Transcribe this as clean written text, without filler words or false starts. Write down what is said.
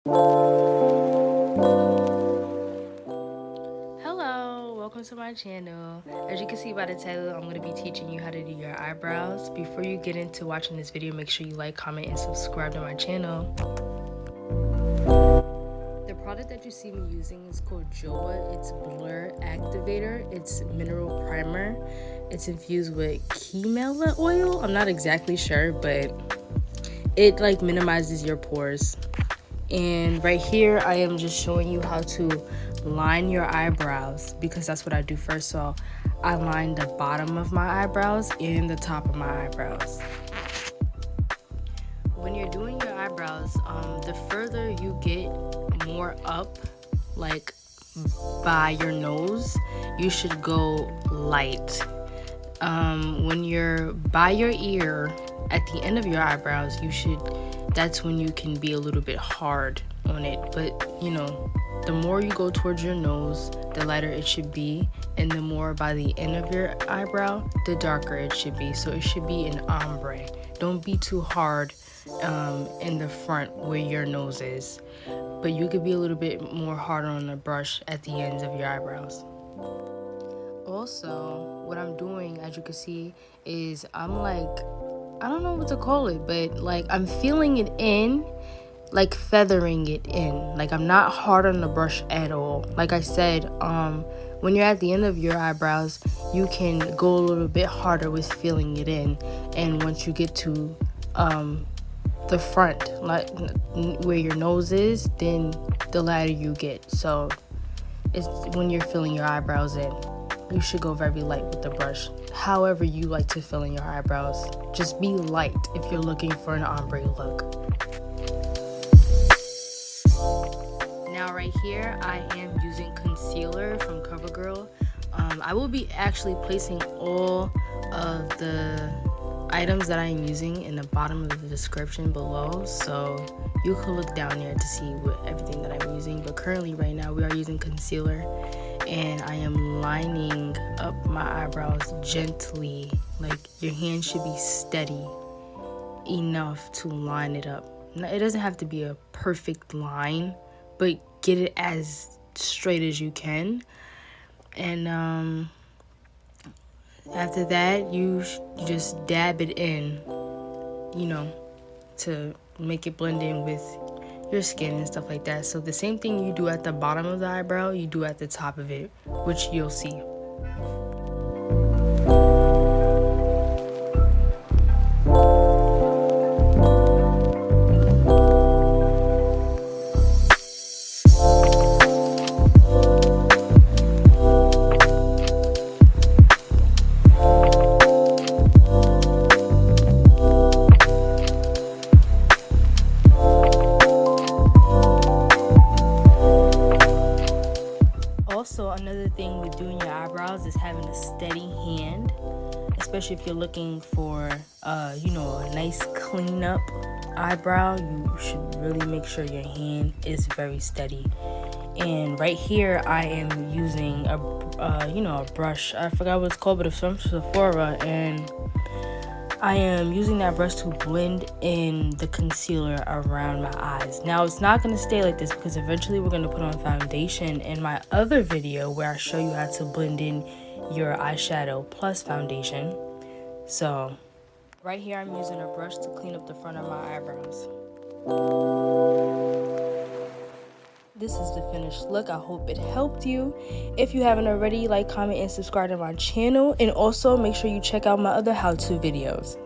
Hello, welcome to my channel. As you can see by the title, I'm going to be teaching you how to do your eyebrows. Before you get into watching this video, make sure you like, comment, and subscribe to my channel. The product that you see me using is called Joa. It's Blur Activator. It's mineral primer. It's infused with camellia oil. I'm not exactly sure, but it like minimizes your pores. And right here I am just showing you how to line your eyebrows, because that's what I do first. So I line the bottom of my eyebrows and the top of my eyebrows. When you're doing your eyebrows, the further you get more up, like by your nose, you should go light. When you're by your ear at the end of your eyebrows, that's when you can be a little bit hard on it. But you know, the more you go towards your nose, the lighter it should be, and the more by the end of your eyebrow, the darker it should be. So it should be an ombre. Don't be too hard in the front where your nose is, but you could be a little bit more harder on the brush at the ends of your eyebrows. Also, what I'm doing, as you can see, is I'm like, I don't know what to call it, but like I'm feeling it in, like feathering it in. Like I'm not hard on the brush at all. Like I said, when you're at the end of your eyebrows, you can go a little bit harder with filling it in, and once you get to the front, like where your nose is, then the lighter you get. So it's when you're filling your eyebrows in, you should go very light with the brush. However you like to fill in your eyebrows, just be light if you're looking for an ombre look. Now right here I am using concealer from CoverGirl. I will be actually placing all of the items that I am using in the bottom of the description below, so you can look down there to see everything that I'm using. But currently right now we are using concealer, and I am lining up my eyebrows gently. Like your hand should be steady enough to line it up. Now, it doesn't have to be a perfect line, but get it as straight as you can. And after that, you just dab it in, you know, to make it blend in with your skin and stuff like that. So the same thing you do at the bottom of the eyebrow, you do at the top of it, which you'll see. Also, another thing with doing your eyebrows is having a steady hand, especially if you're looking for, you know, a nice clean up eyebrow. You should really make sure your hand is very steady. And right here, I am using a brush. I forgot what it's called, but it's from Sephora, and I am using that brush to blend in the concealer around my eyes. Now, it's not going to stay like this because eventually we're going to put on foundation in my other video where I show you how to blend in your eyeshadow plus foundation. So, right here I'm using a brush to clean up the front of my eyebrows. This is the finished look. I hope it helped you. If you haven't already, like, comment, and subscribe to my channel. And also make sure you check out my other how-to videos.